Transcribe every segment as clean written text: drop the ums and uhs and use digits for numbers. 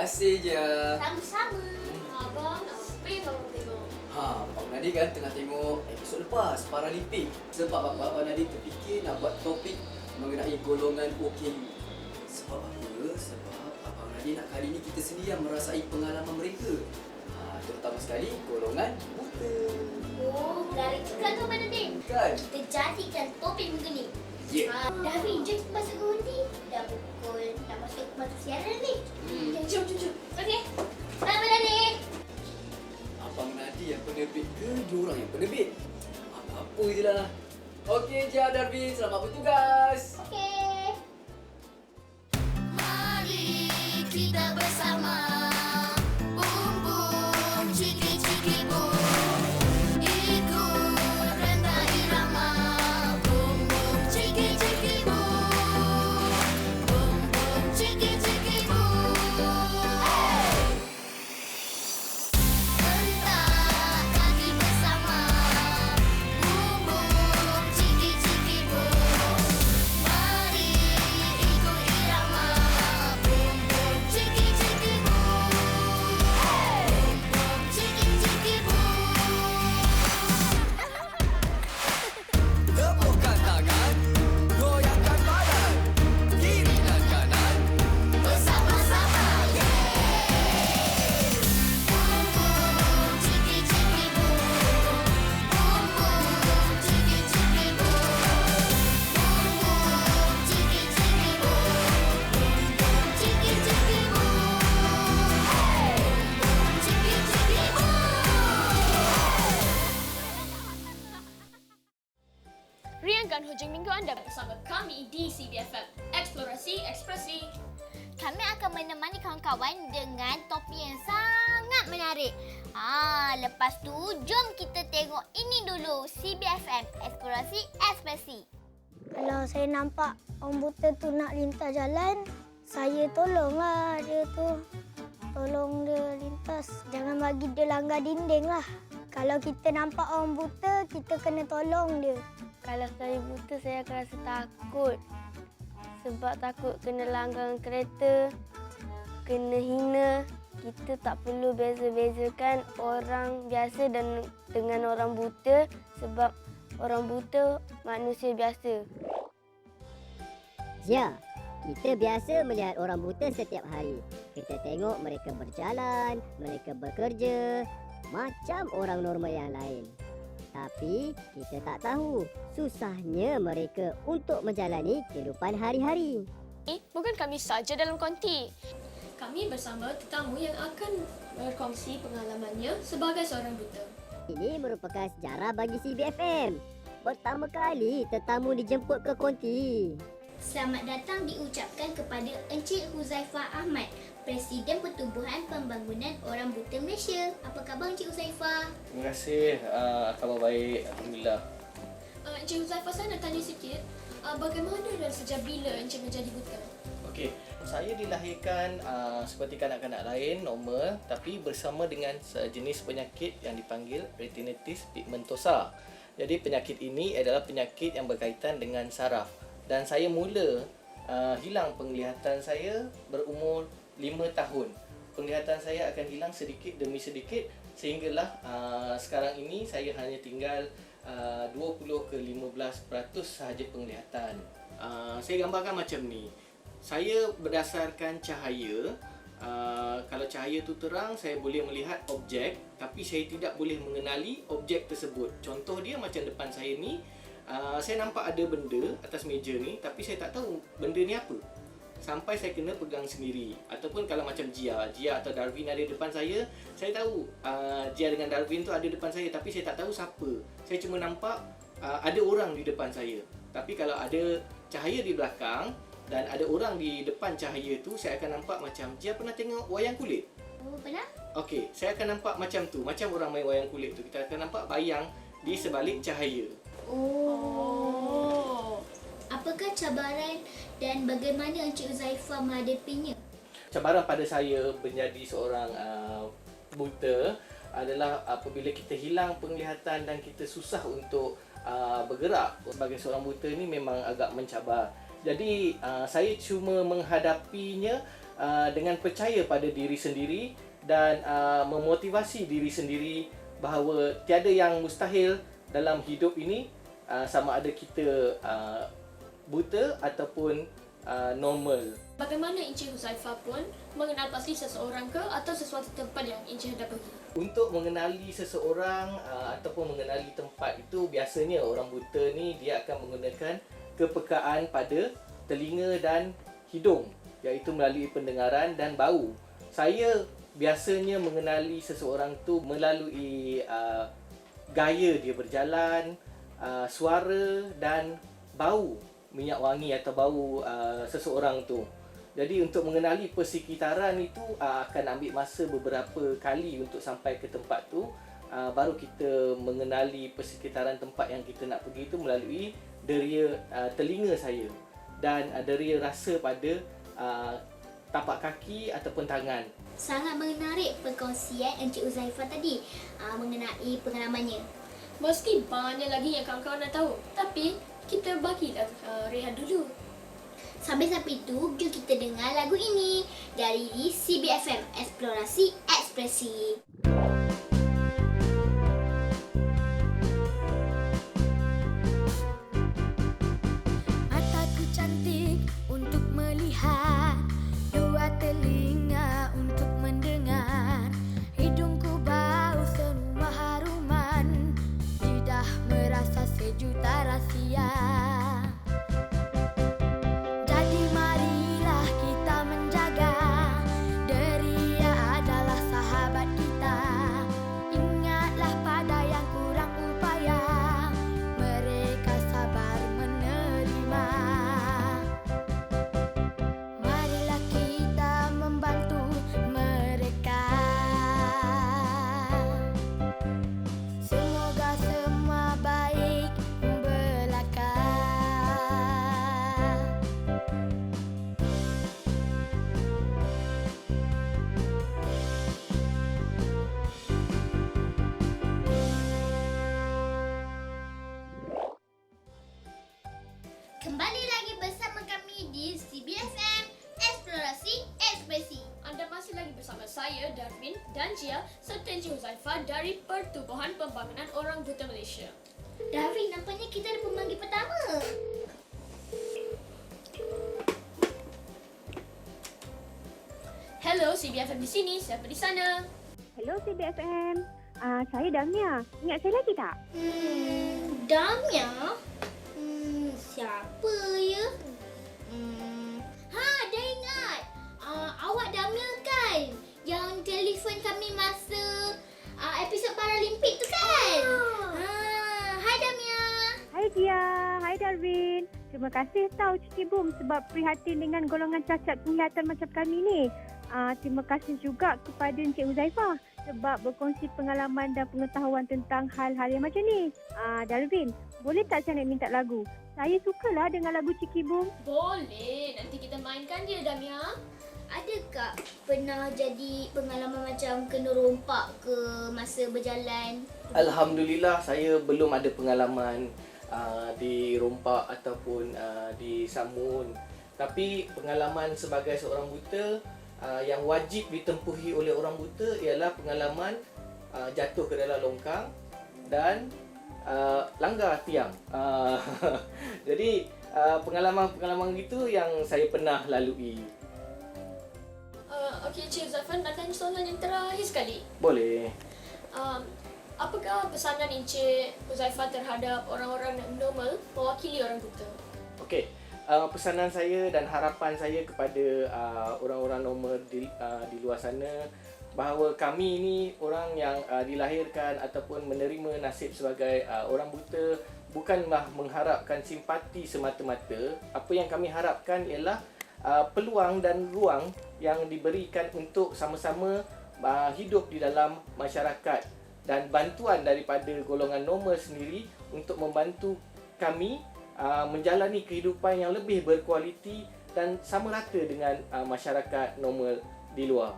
kasih je. Sama-sama. Abang, apa yang abang tengok? Abang Nadi kan tengah tengok episod lepas Paralimpik. Sebab Abang Nadi terfikir nak buat topik mengenai golongan OKU. Sebab apa? Sebab Abang Nadi nak kali ni kita sendiri yang merasai pengalaman mereka. Terutama sekali golongan buta. Oh, menarik juga tu Abang Nadim. Kan? Kita jadikan topik minggu ni. Ya. Darwin, jom kita masuk ke undi. Dah pukul, dah masuk siaran ni. Jom. Okey. Abang Nadim. Abang Nadi yang penerbit ke dia orang yang penerbit? Apa-apa je lah. Okey, Jia Darwin, selamat bertugas. Okey. Mari kita bersama. Boom boom, ciki ciki boom. Ikut rendah irama. Boom boom, ciki ciki boom. Boom boom, ciki ciki boom. Hentak kaki bersama. Boom boom, ciki ciki boom. Mari ikut irama. Boom boom, ciki ciki boom. Boom boom, ciki ciki boom. Tepukkan tangan, goyangkan badan, kiri dan kanan. Bersama-sama, yeay! Boom boom, ciki ciki boom. Boom boom, ciki ciki boom. Boom boom, ciki ciki boom. Boom boom, ciki ciki boom. Boom boom, ciki ciki boom. Riangkan hujung minggu anda bersama kami di CBFM. Eksplorasi Ekspresi. Kami akan menemani kawan-kawan dengan topik yang sangat menarik. Lepas tu jom kita tengok ini dulu CBFM Eksplorasi Ekspresi. Kalau saya nampak orang buta tu nak lintas jalan, saya tolonglah dia tu. Tolong dia lintas. Jangan bagi dia langgar dinding lah. Kalau kita nampak orang buta, kita kena tolong dia. Kalau saya buta, saya akan rasa takut. Sebab takut kena langgar kereta, kena hina. Kita tak perlu beza-bezakan orang biasa dan dengan orang buta sebab orang buta manusia biasa. Ya, kita biasa melihat orang buta setiap hari. Kita tengok mereka berjalan, mereka bekerja, macam orang normal yang lain. Tapi kita tak tahu susahnya mereka untuk menjalani kehidupan hari-hari. Bukan kami saja dalam konti. Kami bersama tetamu yang akan berkongsi pengalamannya sebagai seorang buta. Ini merupakan sejarah bagi CBFM. Pertama kali tetamu dijemput ke konti. Selamat datang diucapkan kepada Encik Huzaifah Ahmad, Presiden Pertubuhan Pembangunan Orang Buta Malaysia. Apa khabar Encik Huzaifah? Terima kasih, khabar baik, Alhamdulillah. Encik Huzaifah, saya nak tanya sikit. Bagaimana dan sejak bila Encik menjadi buta? Okey, saya dilahirkan seperti kanak-kanak lain, normal, tapi bersama dengan sejenis penyakit yang dipanggil retinitis pigmentosa. Jadi penyakit ini adalah penyakit yang berkaitan dengan saraf. Dan saya mula hilang penglihatan saya berumur 5 tahun. Penglihatan saya akan hilang sedikit demi sedikit sehinggalah sekarang ini saya hanya tinggal 20 ke 15% sahaja penglihatan. Saya gambarkan macam ni. Saya berdasarkan cahaya, kalau cahaya tu terang saya boleh melihat objek, tapi saya tidak boleh mengenali objek tersebut. Contoh dia macam depan saya ni, saya nampak ada benda atas meja ni, tapi saya tak tahu benda ni apa. Sampai saya kena pegang sendiri. Ataupun kalau macam Jia atau Darwin ada depan saya tahu Jia dengan Darwin tu ada depan saya, tapi saya tak tahu siapa. Saya cuma nampak ada orang di depan saya. Tapi kalau ada cahaya di belakang dan ada orang di depan cahaya tu, saya akan nampak macam Jia pernah tengok wayang kulit? Oh, pernah? Okey, saya akan nampak macam tu, macam orang main wayang kulit tu. Kita akan nampak bayang di sebalik cahaya. Oh. Apakah cabaran dan bagaimana Encik Huzaifah menghadapinya? Cabaran pada saya menjadi seorang buta adalah apabila kita hilang penglihatan dan kita susah untuk bergerak. Sebagai seorang buta ni memang agak mencabar. Jadi saya cuma menghadapinya dengan percaya pada diri sendiri dan memotivasi diri sendiri bahawa tiada yang mustahil dalam hidup ini, sama ada kita buta ataupun normal. Bagaimana Encik Huzaifah pun mengenal pasti seseorang ke atau sesuatu tempat yang Encik hendak pergi? Untuk mengenali seseorang ataupun mengenali tempat itu, biasanya orang buta ni dia akan menggunakan kepekaan pada telinga dan hidung, iaitu melalui pendengaran dan bau. Saya biasanya mengenali seseorang tu melalui gaya dia berjalan, suara dan bau minyak wangi atau bau seseorang tu. Jadi untuk mengenali persekitaran itu akan ambil masa beberapa kali untuk sampai ke tempat tu. Baru kita mengenali persekitaran tempat yang kita nak pergi itu melalui deria telinga saya dan deria rasa pada tapak kaki ataupun tangan. Sangat menarik perkongsian Encik Huzaifah tadi mengenai pengalamannya. Mesti banyak lagi yang kawan-kawan nak tahu. Tapi kita bagilah rehat dulu. Sambil-sambil itu, jom kita dengar lagu ini dari CBFM Eksplorasi Ekspresi. Mataku cantik untuk melihat, dua telinga untuk mendengar, hidungku bau semua haruman, lidah merasa sejuta rahsia. Jadi marilah kita menjaga, deria adalah sahabat kita. Ingatlah pada yang kurang upaya, mereka sabar menerima. Marilah kita membantu mereka. Semoga semua baik belaka. Kembali lagi bersama kami di CBFM Eksplorasi Ekspresi. Anda masih lagi bersama saya, Darwin dan Jia serta Encik Huzaifah dari Pertubuhan Pembangunan Orang Buta Malaysia. Darwin, nampaknya kita ada pemanggil pertama. Hello, CBFM di sini, siapa di sana? Hello CBFM. Saya Damia. Ingat saya lagi tak? Damia? Siapa ya? Dah ingat. Awak Damia kan? Yang telefon kami masa episod Paralimpik tu kan? Hai Damia. Hai Dia. Hai Darwin. Terima kasih tahu Ciki Boom sebab prihatin dengan golongan cacat penglihatan macam kami ni. Terima kasih juga kepada Encik Huzaifah sebab berkongsi pengalaman dan pengetahuan tentang hal-hal yang macam ni. Darwin, boleh tak saya nak minta lagu? Saya sukalah dengan lagu Ciki Boom. Boleh, nanti kita mainkan dia, Damia. Adakah pernah jadi pengalaman macam kena rompak ke masa berjalan? Alhamdulillah, saya belum ada pengalaman dirompak ataupun disamun. Tapi pengalaman sebagai seorang buta yang wajib ditempuhi oleh orang buta ialah pengalaman jatuh ke dalam longkang dan langgar tiang. Jadi pengalaman-pengalaman itu yang saya pernah lalui. Okey, Encik Huzaifah, nak tanya soalan yang terakhir sekali. Boleh. Apakah pesanan Encik Huzaifah terhadap orang-orang yang normal mewakili orang buta? Okey. Pesanan saya dan harapan saya kepada orang-orang normal di luar sana bahawa kami ni orang yang dilahirkan ataupun menerima nasib sebagai orang buta bukanlah mengharapkan simpati semata-mata. Apa yang kami harapkan ialah peluang dan ruang yang diberikan untuk sama-sama hidup di dalam masyarakat dan bantuan daripada golongan normal sendiri untuk membantu kami menjalani kehidupan yang lebih berkualiti dan sama rata dengan masyarakat normal di luar.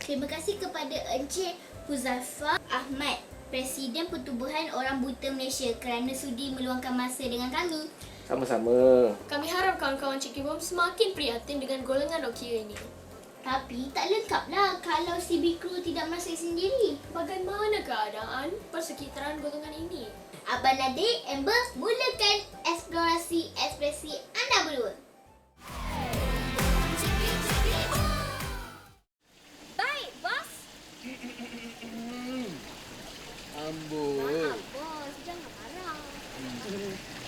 Terima kasih kepada Encik Huzaifah Ahmad, Presiden Pertubuhan Orang Buta Malaysia kerana sudi meluangkan masa dengan kami. Sama-sama. Kami harap kawan-kawan Ciki Boom semakin prihatin dengan golongan Nokia ini. Tapi tak lengkap lah kalau CB Crew tidak masuk sendiri. Bagaimana keadaan persekitaran golongan ini? Abang Nadir, Amber, mulakan eksplorasi ekspresi anda berdua. Baik, bos. Amboi. Bos, jangan marah.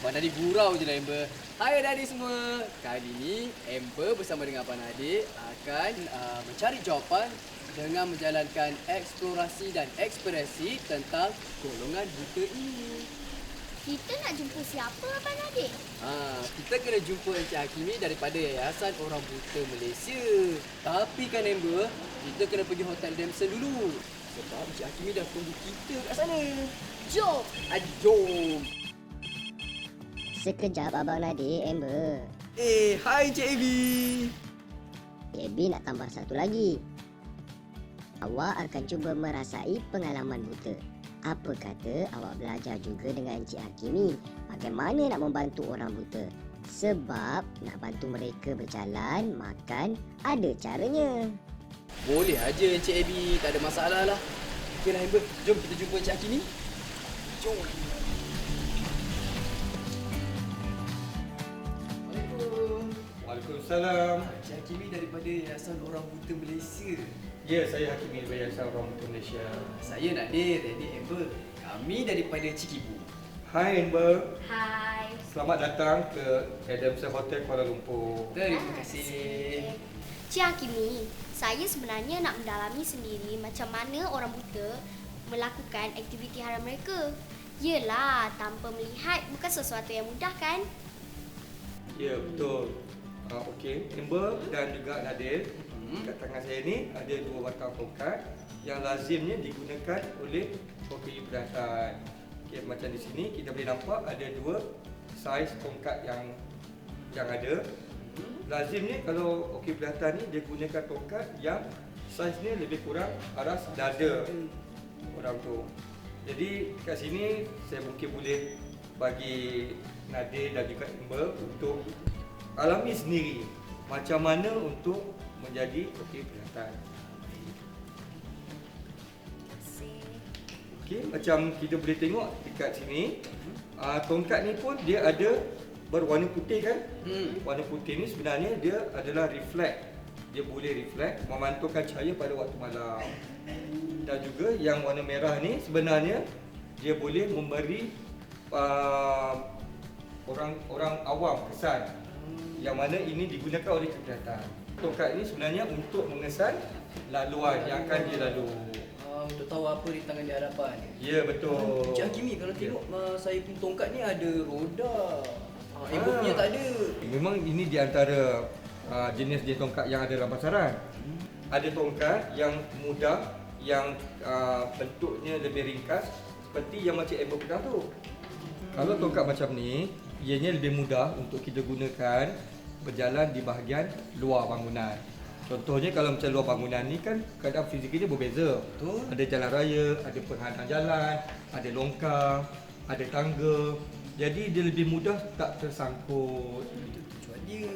Abang Nadir gurau je lah Amber. Hai adik-adik semua. Kali ni Amber bersama dengan Abang Nadir akan mencari jawapan dengan menjalankan eksplorasi dan ekspresi tentang golongan buta ini. Kita nak jumpa siapa, Abang Nadir? Kita kena jumpa Encik Hakimi daripada Yayasan Orang Buta Malaysia. Tapi kan Amber, kita kena pergi Hotel Damson dulu. Sebab Encik Hakimi dah tunggu kita kat sana. Jom. Jom. Sekejap Abang Nadir, Amber. Hai Encik Abby. Abby nak tambah satu lagi. Awak akan cuba merasai pengalaman buta. Apa kata awak belajar juga dengan Encik Hakimi bagaimana nak membantu orang buta? Sebab nak bantu mereka berjalan, makan, ada caranya. Boleh aja Encik Abby, tak ada masalah lah. Okeylah Amber, jom kita jumpa Encik Hakimi. Jom. Waalaikumsalam. Encik Hakimi daripada Yayasan Orang Buta Malaysia. Ya, saya Hakimi dari Yayasan Orang Buta Malaysia. Saya Nadir, adik Amber. Kami daripada Cikibu. Hai Amber. Hai. Selamat datang ke Adamson Hotel Kuala Lumpur. Terima kasih. Cik Hakimi, saya sebenarnya nak mendalami sendiri macam mana orang buta melakukan aktiviti harian mereka. Yelah, tanpa melihat bukan sesuatu yang mudah kan? Ya, betul. Okey, Amber dan juga Nadir. Kat tangan saya ni ada dua batang tongkat yang lazimnya digunakan oleh OKU Perhatian. Okay, macam di sini kita boleh nampak ada dua saiz tongkat yang ada. Lazimnya kalau OKU Perhatian ni dia gunakan tongkat yang saiznya lebih kurang aras dada orang tu. Jadi kat sini saya mungkin boleh bagi Nadir dan juga Amber untuk alami sendiri macam mana untuk menjadi OKU Perhatian. Okey, macam kita boleh tengok dekat sini, tongkat ni pun dia ada berwarna putih kan? Warna putih ni sebenarnya dia adalah reflect. Dia boleh reflect, memantulkan cahaya pada waktu malam. Dan juga yang warna merah ni sebenarnya dia boleh memberi orang awam kesan yang mana ini digunakan oleh kesihatan. Tongkat ini sebenarnya untuk mengesan laluan yang akan dia lalu. Untuk tahu apa rintangan di hadapan. Ya, betul. Encik Hakimi, kalau tengok saya punya tongkat ni ada roda. Amber punya tak ada. Memang ini di antara jenis-jenis tongkat yang ada dalam pasaran. Ada tongkat yang mudah, yang bentuknya lebih ringkas seperti yang macam Amber pegang tu. Kalau tongkat macam ni, ianya lebih mudah untuk kita gunakan berjalan di bahagian luar bangunan. Contohnya kalau macam luar bangunan ni kan keadaan fizikalnya berbeza. Betul. Ada jalan raya, ada penghadang jalan, ada longkang, ada tangga. Jadi dia lebih mudah tak tersangkut. Itu tujuan dia.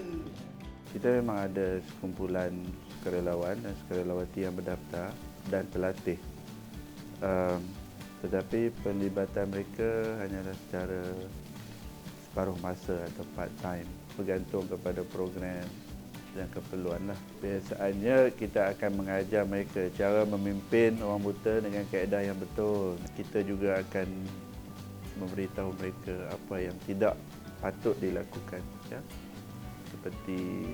Kita memang ada sekumpulan sukarelawan dan sukarelawati yang berdaftar dan terlatih. Tetapi penlibatan mereka hanyalah secara separuh masa atau part time, bergantung kepada program dan keperluan lah. Biasanya kita akan mengajar mereka cara memimpin orang buta dengan kaedah yang betul. Kita juga akan memberitahu mereka apa yang tidak patut dilakukan, ya? Seperti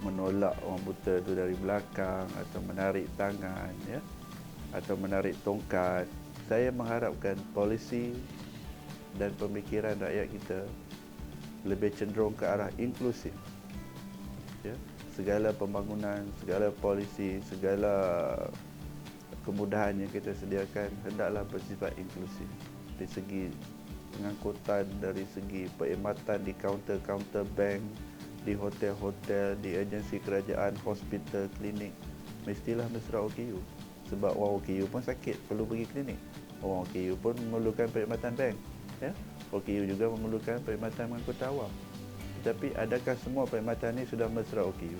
menolak orang buta itu dari belakang atau menarik tangan, ya? Atau menarik tongkat. Saya mengharapkan polisi dan pemikiran rakyat kita lebih cenderung ke arah inklusif. Ya, segala pembangunan, segala polisi, segala kemudahan yang kita sediakan hendaklah bersifat inklusif. Dari segi pengangkutan, dari segi perkhidmatan di kaunter-kaunter bank, di hotel-hotel, di agensi kerajaan, hospital, klinik, mestilah mesra OKU. Sebab orang OKU pun sakit, perlu pergi klinik. Orang OKU pun memerlukan perkhidmatan bank. Ya? OKU juga memerlukan perkhidmatan mengangkutan awam. Tetapi adakah semua perkhidmatan ini sudah mesra OKU?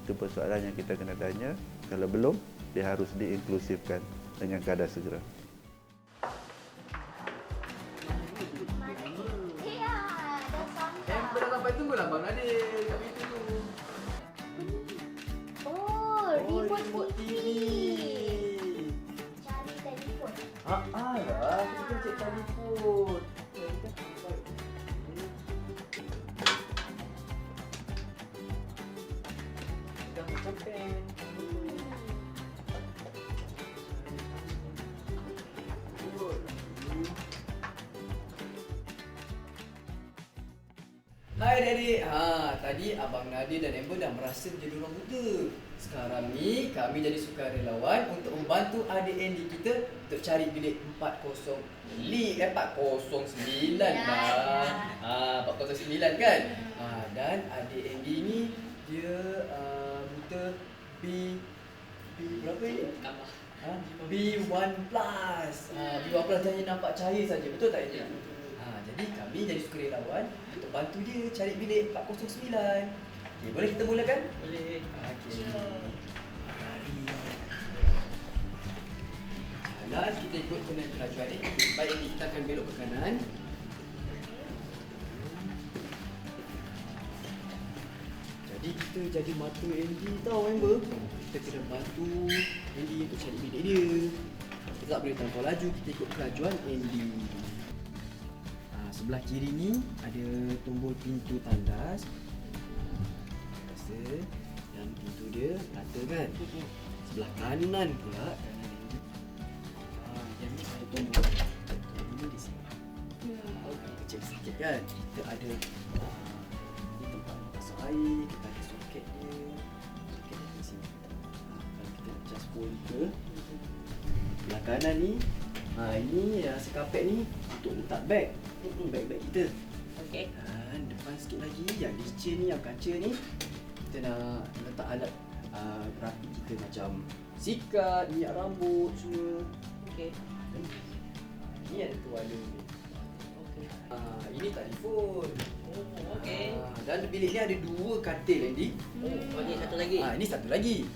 Itu persoalan yang kita kena tanya. Kalau belum, dia harus diinklusifkan dengan kadar segera. Hamper dah sampai, tunggulah Abang Nadir kat pintu tu. Oh, remote TV. Cari telefon. Lah, kita cek telefon. Dah macam pen. Hai adik-adik. Tadi Abang Nadir dan Amber dah merasa menjadi orang buta. Sekarang ni kami jadi sukarelawan untuk membantu adik Andy kita untuk cari bilik 409 lah. 409 kan? Dan adik Andy ni dia buta B berapa ni? B1+. B1+ dia hanya nampak cahaya saja. Betul tak Andy? Jadi kami jadi sukarelawan untuk bantu dia cari bilik 409. Okey, boleh kita mulakan? Boleh. Okey. Dan kita ikut kenan kelajuan ni. Baik, ini kita akan belok ke kanan. Jadi kita jadi mata Andy tau, Amber. Kita kena bantu Andy untuk cari bilik dia. Kita tak boleh terlampau laju, kita ikut kelajuan Andy. Sebelah kiri ni ada tombol pintu tandas. Rasa dan pintu dia rata kan. Sebelah kanan pula, kanan ini. Yang ni ada tombol. Tombol di sini. Kecil sikit kan. Kita ada ni tempat masuk air, kita ada soket dia. Soket di sini. Kalau kita nak cas phone ke, sebelah kanan ni, ini rasa kapet ni untuk letak beg. Beg-beg kita. Okey. Dan depan sikit lagi yang licin ni, yang kaca ni, kita nak letak alat rapi kita macam sikat, minyak rambut semua. Okey. Ni ada tuala ni. Okey. Ini telefon. Oh, okey. Dan bilik ni ada 2 katil Andy. Oh, ni satu lagi. Ini satu lagi.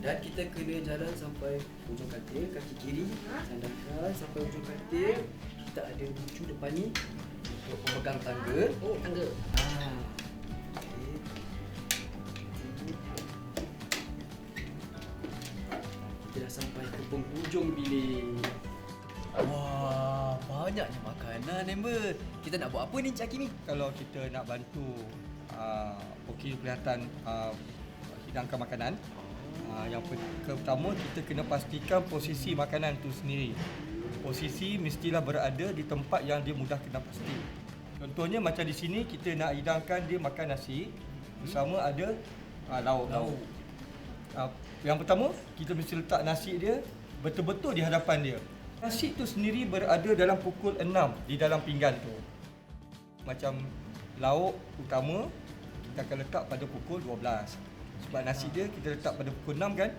Dan kita kena jalan sampai ujung katil, kaki kiri, sandalkan sampai ujung katil. Kita ada bucu depan ni untuk pemegang tangga. Oh, tangga. Okay. Kita dah sampai ke penghujung bilik. Wah, banyaknya makanan, Amber. Kita nak buat apa ni Cik Hakim ni? Kalau kita nak bantu Poki kelihatan hidangkan makanan, yang pertama kita kena pastikan posisi makanan tu sendiri. Posisi mestilah berada di tempat yang dia mudah kena pasti. Contohnya macam di sini kita nak hidangkan dia makan nasi bersama ada lauk. Yang pertama kita mesti letak nasi dia betul-betul di hadapan dia. Nasi tu sendiri berada dalam pukul 6 di dalam pinggan tu. Macam lauk utama kita akan letak pada pukul 12. Sebab nasi dia kita letak pada pukul 6 kan.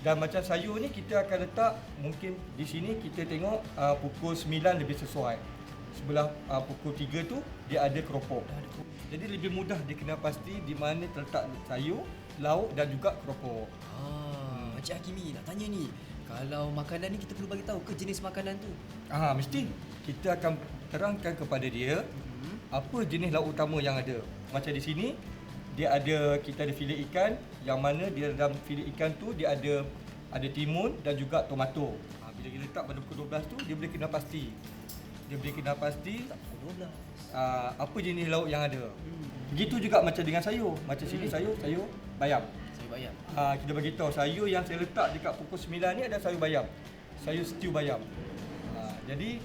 Dan macam sayur ni kita akan letak mungkin di sini kita tengok pukul 9 lebih sesuai. Sebelah pukul 3 tu dia ada keropok. Jadi lebih mudah dia kena pasti di mana terletak sayur, lauk dan juga keropok. Encik Hakimi nak tanya ni. Kalau makanan ni kita perlu bagi tahu ke jenis makanan tu? Mesti. Kita akan terangkan kepada dia apa jenis lauk utama yang ada. Macam di sini dia ada, kita ada filet ikan yang mana dia dalam filet ikan tu dia ada timun dan juga tomato. Bila kita letak pada pukul 12 tu dia boleh kena pasti. Dia boleh kena pasti pukul 12. Apa jenis lauk yang ada. Begitu juga macam dengan sayur. Macam sini sayur bayam. Sayur bayam. Kita bagi tahu sayur yang saya letak dekat pukul 9 ni ada sayur bayam. Sayur stew bayam. Jadi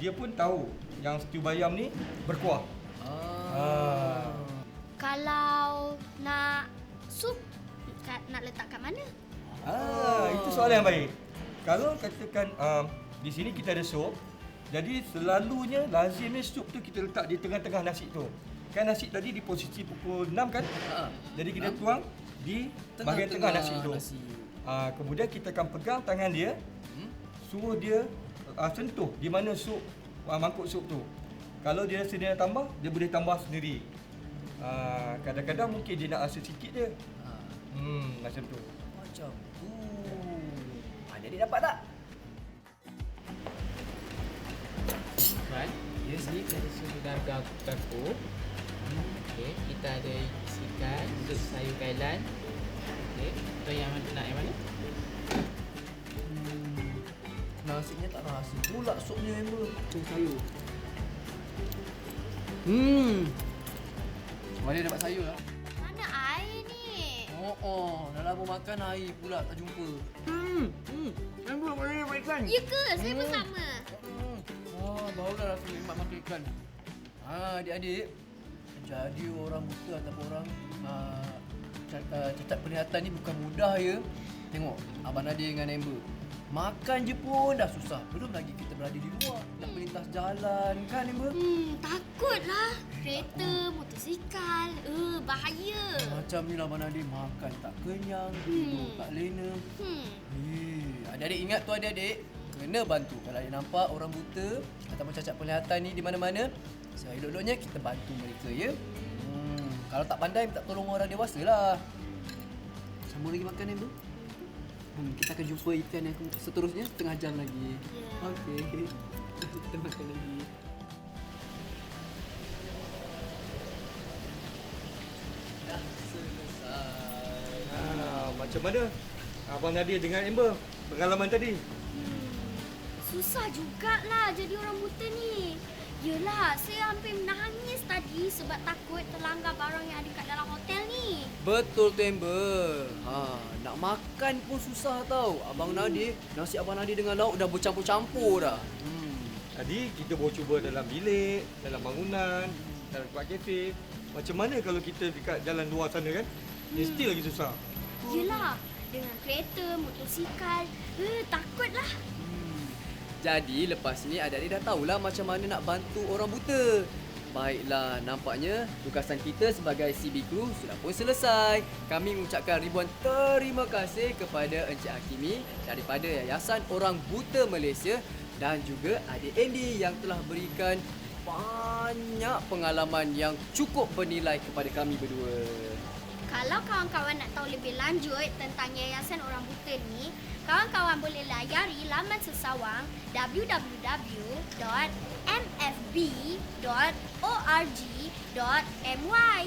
dia pun tahu yang stew bayam ni berkuah. Kalau nak sup, nak letak kat mana? Itu soalan yang baik. Kalau katakan di sini kita ada sup, jadi selalunya lazimnya sup tu kita letak di tengah-tengah nasi tu. Kan nasi tadi di posisi pukul 6 kan? Jadi kita tuang di bahagian tengah nasi tu. Kemudian kita akan pegang tangan dia, suruh dia sentuh di mana sup, mangkuk sup tu. Kalau dia rasa dia nak tambah, dia boleh tambah sendiri. Kadang-kadang mungkin dia nak rasa sikit je. Macam tu. Macam tu. Adik dapat tak? Tuan, ya sini kita susu darga kuku. Okey, kita ada isikan sup sayur kailan. Okey, tuan yang mana nak yang mana? Nasinya tak rasa pula supnya Amber. Sayur. Mana dapat sayur lah? Mana air ni? Dah lama makan air pula tak jumpa. Amber mana dapat ikan? Ya ke? Saya pun sama. Barulah rasa nikmat makan ikan. Adik-adik, jadi orang buta ataupun orang cacat penglihatan ni bukan mudah ya. Tengok Abang Nadir dengan Amber. Makan je pun dah susah. Belum lagi kita berada di luar. Nak melintas jalan kan Amber? Takutlah. Kereta, motosikal. Bahaya. Macam ni lah Abang Nadir. Makan tak kenyang, tidur tak lena. Adik-adik ingat tu adik-adik. Kena bantu. Kalau adik nampak orang buta ataupun cacat penglihatan ni di mana-mana, seelok-eloknya kita bantu mereka ya. Kalau tak pandai minta tolong orang dewasa lah. Sama lagi makan Amber? Kita akan jumpa ikan yang seterusnya setengah jam lagi. Okey. Kita makan lagi. Dah selesai. Macam mana Abang Nadir dengan Amber pengalaman tadi? Susah jugalah jadi orang buta ni. Yelah, saya hampir menangis tadi sebab takut terlanggar barang yang ada kat dalam hotel ni. Betul tu Amber. Nak makan pun susah tau. Abang Nadir, nasi Abang Nadir dengan lauk dah bercampur-campur dah. Tadi kita baru cuba dalam bilik, dalam bangunan, dalam tempat kafe. Macam mana kalau kita dekat jalan luar sana kan? Mesti lagi susah. Yelah, dengan kereta, motosikal. Takutlah. Jadi lepas ni adik-adik dah tahulah macam mana nak bantu orang buta. Baiklah, nampaknya tugasan kita sebagai CB Crew sudah pun selesai. Kami mengucapkan ribuan terima kasih kepada Encik Hakimi daripada Yayasan Orang Buta Malaysia dan juga adik Andy yang telah berikan banyak pengalaman yang cukup bernilai kepada kami berdua. Kalau kawan-kawan nak tahu lebih lanjut tentang Yayasan Orang Buta ni, kawan-kawan boleh layari laman sesawang www.mfb.org.my.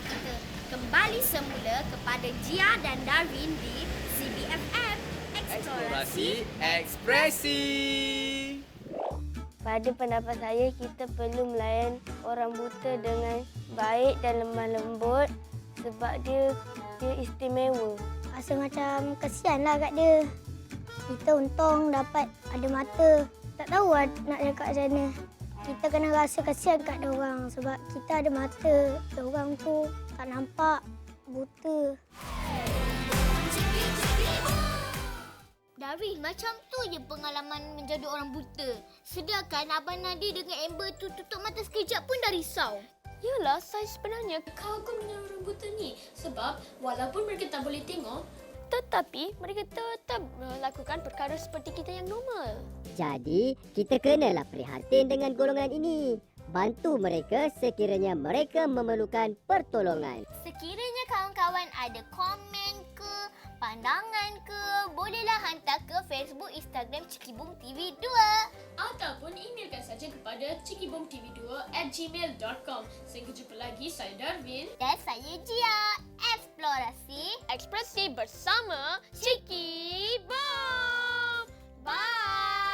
Kita kembali semula kepada Jia dan Darwin di CBFM Eksplorasi Ekspresi. Pada pendapat saya, kita perlu melayan orang buta dengan baik dan lemah lembut sebab dia istimewa. Rasa macam kesianlah kat dia. Kita untung dapat ada mata. Tak tahu nak dekat sana. Kita kena rasa kesian kat diorang sebab kita ada mata. Diorang tu tak nampak, buta. Darwin, macam tu je pengalaman menjadi orang buta. Sedangkan Abang Nadir dengan Amber tu tutup mata sekejap pun dah risau. Yalah, saya sebenarnya kagum dengan orang buta ni. Sebab walaupun mereka tak boleh tengok, tetapi mereka tetap melakukan perkara seperti kita yang normal. Jadi, kita kenalah prihatin dengan golongan ini. Bantu mereka sekiranya mereka memerlukan pertolongan. Sekiranya kawan-kawan ada komen ke, pandangan ke, bolehlah hantar ke Facebook, Instagram Cikibum TV 2. Ataupun emailkan saja kepada cikibumtv2@gmail.com. Sehingga jumpa lagi, saya Darwin. Dan saya Jia. Eksplorasi Ekspresi bersama Cikibum. Bye.